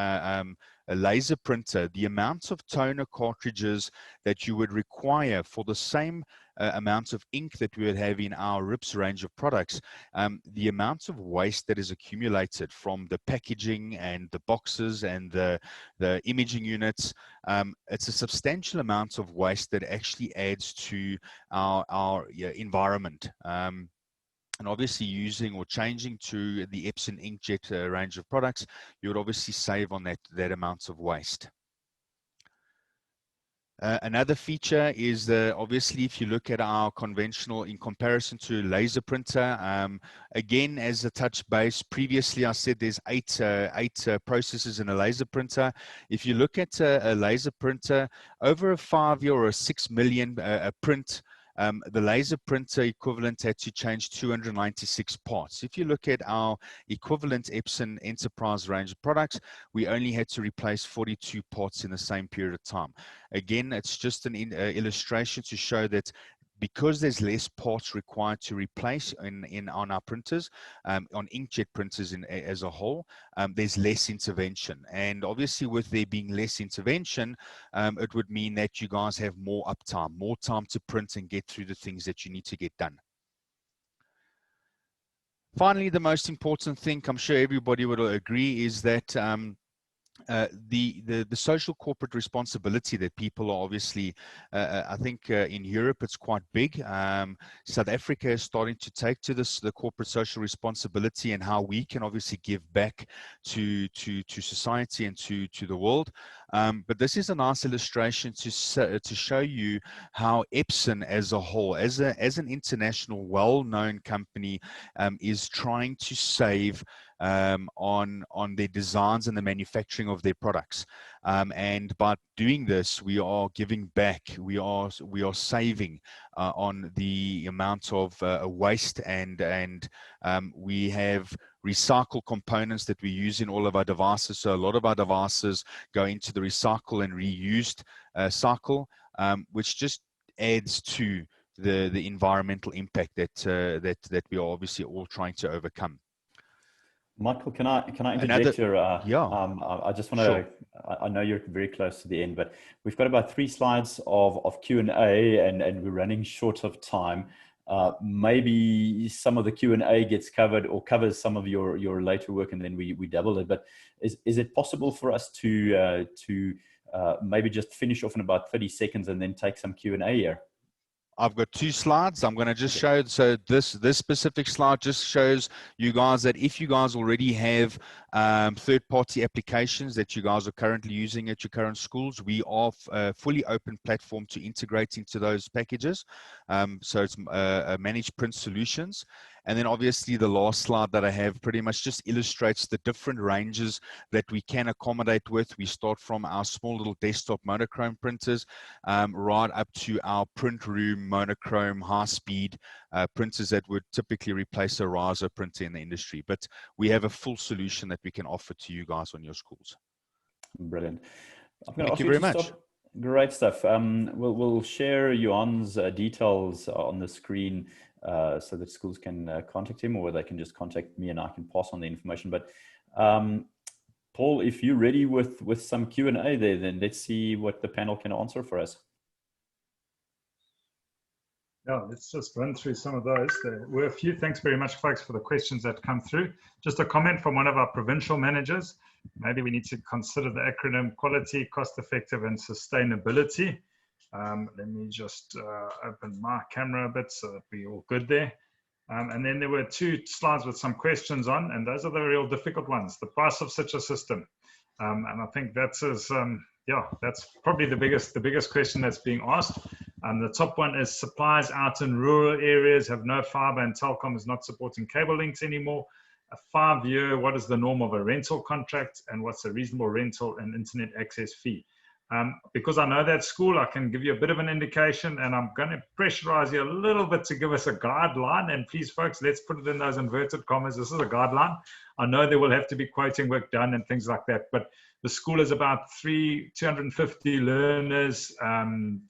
laser printer, the amount of toner cartridges that you would require for the same amount of ink that we would have in our RIPS range of products, the amount of waste that is accumulated from the packaging and the boxes and the imaging units, it's a substantial amount of waste that actually adds to our environment. And obviously using or changing to the Epson inkjet range of products, you would obviously save on that amount of waste. Another feature is obviously if you look at our conventional in comparison to laser printer, again, as a touch base, previously I said there's eight processes in a laser printer. If you look at a laser printer, over a 5-year or a 6 million print, the laser printer equivalent had to change 296 parts. If you look at our equivalent Epson Enterprise range of products, we only had to replace 42 parts in the same period of time. Again, it's just an illustration to show that because there's less parts required to replace on our printers, on inkjet printers as a whole, there's less intervention. And obviously with there being less intervention, it would mean that you guys have more uptime, more time to print and get through the things that you need to get done. Finally, the most important thing, I'm sure everybody would agree, is that the social corporate responsibility that people are obviously, I think in Europe it's quite big. South Africa is starting to take to the corporate social responsibility and how we can obviously give back to society and to the world. But this is a nice illustration to show you how Epson as a whole, as an international well-known company, is trying to save on their designs and the manufacturing of their products. And by doing this, we are giving back. We are saving on the amount of waste, and we have recycle components that we use in all of our devices. So a lot of our devices go into the recycle and reused cycle, which just adds to the environmental impact that we are obviously all trying to overcome. Michael, can I interject here? Yeah. I just want to, sure. I know you're very close to the end, but we've got about 3 slides of Q&A and we're running short of time. Maybe some of the Q&A gets covered or covers some of your later work, and then we double it. But is it possible for us to maybe just finish off in about 30 seconds and then take some Q&A here? I've got 2 slides. I'm going to just show, so this specific slide just shows you guys that if you guys already have third-party applications that you guys are currently using at your current schools, we are a fully open platform to integrate into those packages. So it's managed print solutions. And then obviously the last slide that I have pretty much just illustrates the different ranges that we can accommodate with. We start from our small little desktop monochrome printers right up to our print room monochrome high-speed printers that would typically replace a riser printer in the industry. But we have a full solution that we can offer to you guys on your schools. Brilliant. Thank you very much. Great stuff. We'll share Johan's details on the screen so that schools can contact him, or they can just contact me and I can pass on the information. But Paul, if you're ready with some Q&A there, then let's see what the panel can answer for us. Yeah, let's just run through some of those. There were a few. Thanks very much, folks, for the questions that come through. Just a comment from one of our provincial managers. Maybe we need to consider the acronym quality, cost-effective, and sustainability. Let me just open my camera a bit so that we're all good there. And then there were 2 slides with some questions on, and those are the real difficult ones. The price of such a system. And I think that's that's probably the biggest question that's being asked. The top one is suppliers out in rural areas have no fiber and Telkom is not supporting cable links anymore. A 5-year, what is the norm of a rental contract, and what's a reasonable rental and internet access fee? Because I know that school, I can give you a bit of an indication, and I'm going to pressurize you a little bit to give us a guideline. And please, folks, let's put it in those inverted commas. This is a guideline. I know there will have to be quoting work done and things like that, but the school is about 250 learners,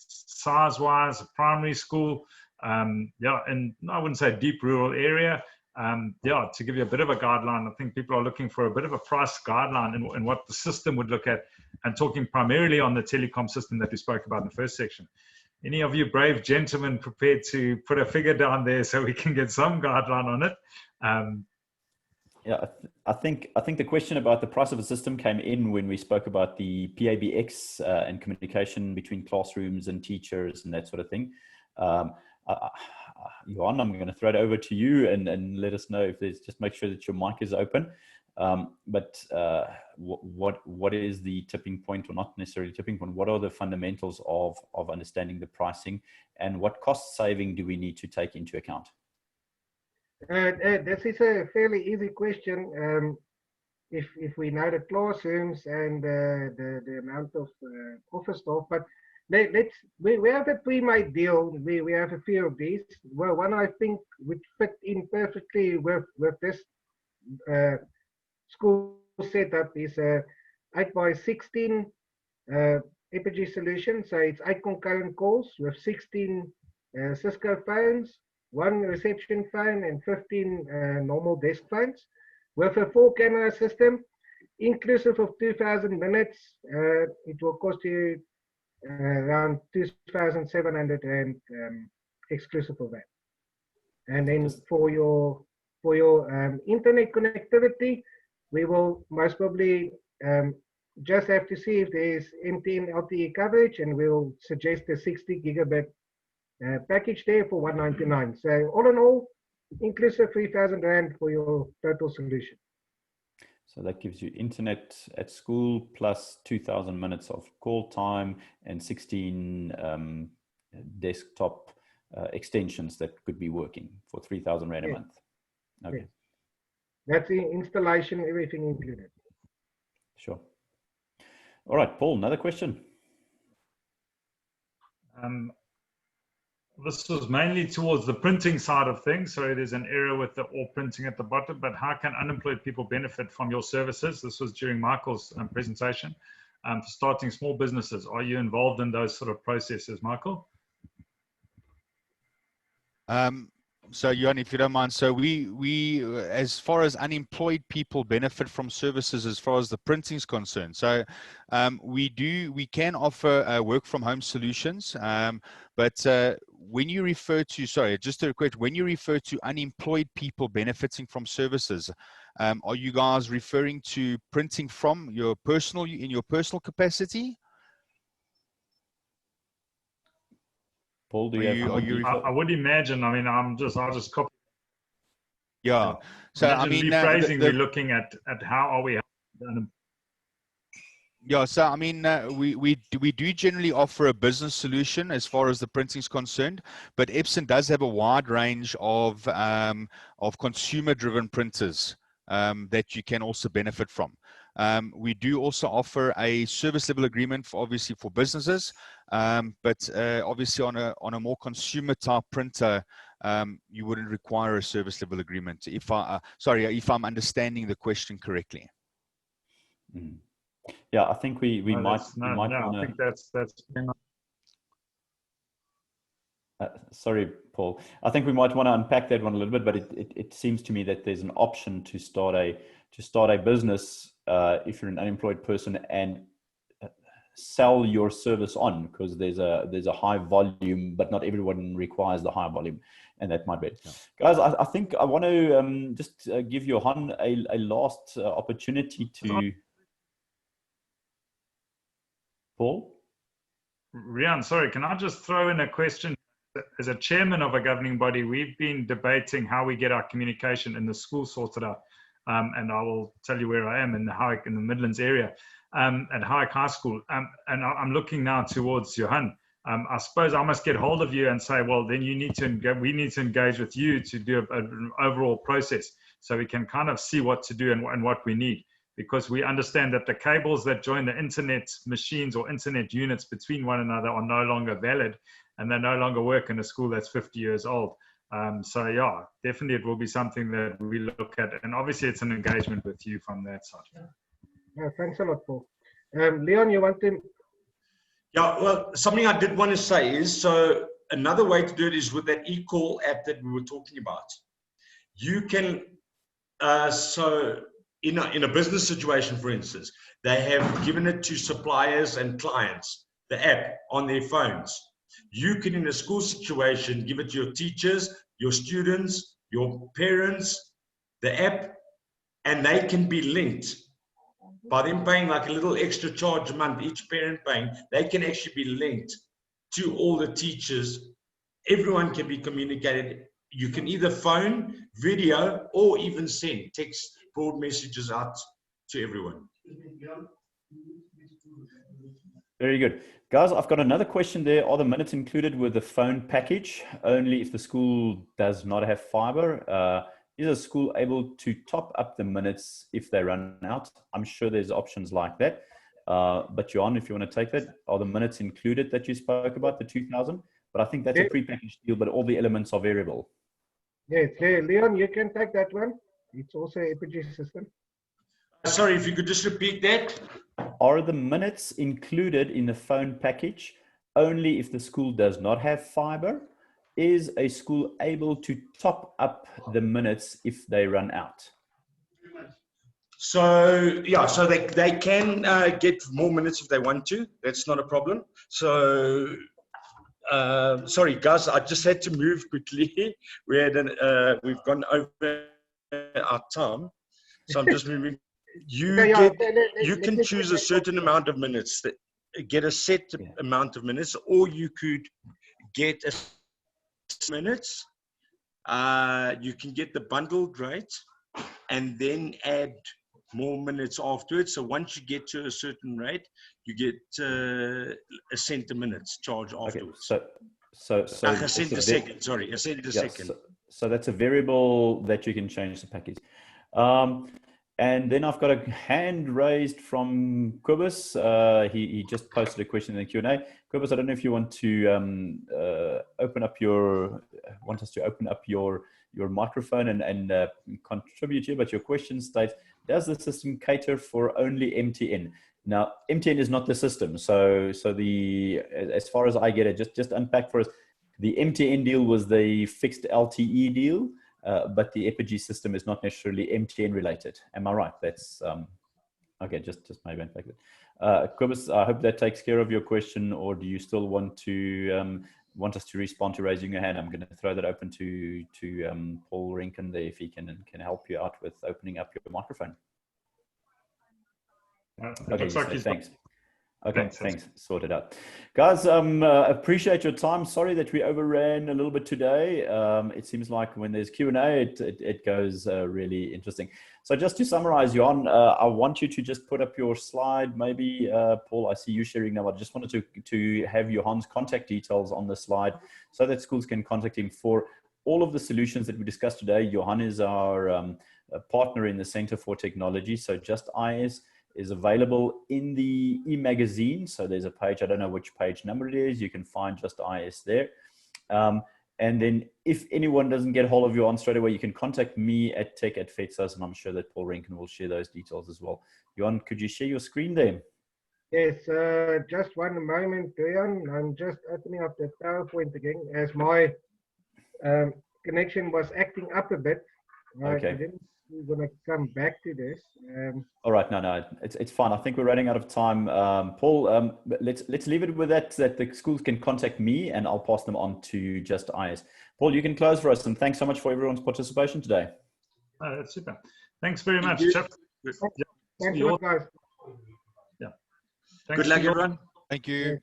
size-wise, a primary school. And I wouldn't say deep rural area. Yeah, to give you a bit of a guideline, I think people are looking for a bit of a price guideline and what the system would look at, and talking primarily on the telecom system that we spoke about in the first section. Any of you brave gentlemen prepared to put a figure down there so we can get some guideline on it? Yeah, I think the question about the price of a system came in when we spoke about the PBX and communication between classrooms and teachers and that sort of thing. Johan, I'm going to throw it over to you and let us know if there's, just make sure that your mic is open. What is the tipping point, or not necessarily tipping point? What are the fundamentals of understanding the pricing, and what cost saving do we need to take into account? This is a fairly easy question. If we know the classrooms and the amount of office staff, but we have a pre-made deal. We have a few of these. Well, one I think would fit in perfectly with this school setup is a 8x16 Epygi solution. So it's 8 concurrent calls with 16 Cisco phones, 1 reception phone, and 15 normal desk phones, with a 4-camera system, inclusive of 2,000 minutes. It will cost you around 2,700 and exclusive of that. And then for your internet connectivity, we will most probably just have to see if there's MTN LTE coverage, and we'll suggest a 60 gigabit package there for 199. So all in all, inclusive 3,000 Rand for your total solution. So that gives you internet at school plus 2,000 minutes of call time and 16 desktop extensions that could be working for 3,000 Rand a month. Okay. Yes. That's the installation, everything included. Sure. All right, Paul, another question. This was mainly towards the printing side of things. So there's an error with the all printing at the bottom, but how can unemployed people benefit from your services? This was during Michael's presentation. For starting small businesses, are you involved in those sort of processes, Michael? So Johan, if you don't mind, so we as far as unemployed people benefit from services as far as the printing is concerned. So we can offer work from home solutions, but when you refer to, sorry, just a quick, when you refer to unemployed people benefiting from services, are you guys referring to printing from your personal, in your personal capacity? Paul, do you I would imagine, I mean, I'll just copy. Yeah. So I mean, rephrasing, we're looking at how are we. Yeah, so I mean, we do generally offer a business solution as far as the printing is concerned, but Epson does have a wide range of consumer-driven printers that you can also benefit from. We do also offer a service level agreement for obviously for businesses, but obviously on a more consumer type printer, you wouldn't require a service level agreement. If I'm understanding the question correctly. Mm. Yeah, I think we might want to. I think that's sorry, Paul. I think we might want to unpack that one a little bit, but it seems to me that there's an option to start a business if you're an unemployed person and sell your service on, because there's a high volume, but not everyone requires the high volume, and that might be it. Yeah. Guys, I think I want to just give Johan a last opportunity to. Paul? Riaan, sorry, can I just throw in a question? As a chairman of a governing body, we've been debating how we get our communication in the school sorted out. And I will tell you where I am in the Midlands area, at Hawick High School. And I'm looking now towards Johan. I suppose I must get hold of you and say, well, then we need to engage with you to do an overall process so we can kind of see what to do and what we need. Because we understand that the cables that join the internet machines or internet units between one another are no longer valid, and they no longer work in a school that's 50 years old. So yeah, definitely it will be something that we look at, and obviously it's an engagement with you from that side. Yeah, thanks a lot, Paul. Leon, you want to? Yeah, well, something I did want to say is, so another way to do it is with that eCall app that we were talking about. you can, so in a business situation, for instance, they have given it to suppliers and clients, the app on their phones. You can, in a school situation, give it to your teachers, your students, your parents, the app, and they can be linked. By them paying like a little extra charge a month, each parent paying, they can actually be linked to all the teachers. Everyone can be communicated. You can either phone, video, or even send text, broad messages out to everyone. Very good. Guys, I've got another question there. Are the minutes included with the phone package only if the school does not have fiber? Is a school able to top up the minutes if they run out? I'm sure there's options like that. But Johan, if you want to take that, are the minutes included that you spoke about, the 2,000? But I think that's a prepackaged deal, but all the elements are variable. Yes, Leon, you can take that one. It's also Epygi system. Sorry, if you could just repeat that. Are the minutes included in the phone package only if the school does not have fiber? Is a school able to top up the minutes if they run out? So yeah, so they can get more minutes if they want to. That's not a problem. So sorry guys, I just had to move quickly. We've gone over our time, so I'm just moving. You can choose a certain amount of minutes, get a set amount of minutes, or you could get a minutes. You can get the bundled rate and then add more minutes afterwards. So once you get to a certain rate, you get a cent a minute charge afterwards. Okay, so a cent a second. Sorry, a cent a second. So that's a variable that you can change the package. And then I've got a hand raised from Kobus. He just posted a question in the Q&A. Kobus, I don't know if you want to want us to open up your microphone and contribute here, but your question states, does the system cater for only MTN? Now, MTN is not the system. So as far as I get it, just unpack for us, the MTN deal was the fixed LTE deal. But the Epygi system is not necessarily MTN related. Am I right? That's okay. Just maybe unpack it. Kobus, I hope that takes care of your question, or do you still want us to respond to raising your hand? I'm going to throw that open to Paul Rinken there if he can help you out with opening up your microphone. Okay, looks like thanks. Okay, thanks. Sorted out. Guys, appreciate your time. Sorry that we overran a little bit today. It seems like when there's Q&A, it goes really interesting. So just to summarize, Johan, I want you to just put up your slide. Maybe, Paul, I see you sharing now. I just wanted to have Johan's contact details on the slide so that schools can contact him for all of the solutions that we discussed today. Johan is our partner in the Center for Technology. So Just IS is available in the e-magazine. So there's a page, I don't know which page number it is. You can find Just IS there. And then if anyone doesn't get hold of you on straight away, you can contact me at tech@FEDSAS, and I'm sure that Paul Rinken will share those details as well. Johan, could you share your screen there? Yes, just one moment, Riaan. I'm just opening up the PowerPoint again as my connection was acting up a bit. Okay. We're going to come back to this. All right, no, it's fine. I think we're running out of time. Paul, let's leave it with that the schools can contact me and I'll pass them on to Just IS. Paul, you can close for us, and thanks so much for everyone's participation today. That's super. Thanks very much, chaps. Thank you, guys. Yeah. Good luck, everyone. Thank you.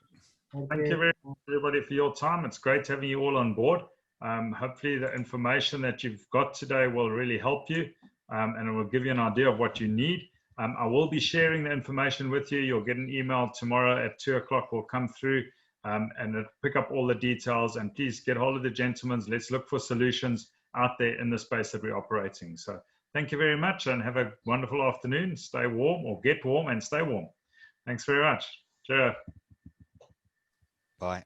Thank you very much, everybody, for your time. It's great having you all on board. Hopefully the information that you've got today will really help you. And it will give you an idea of what you need. I will be sharing the information with you. You'll get an email tomorrow at 2 o'clock. Will come through and it'll pick up all the details. And please get hold of the gentlemen. Let's look for solutions out there in the space that we're operating. So thank you very much and have a wonderful afternoon. Stay warm, or get warm and stay warm. Thanks very much. Cheers. Bye.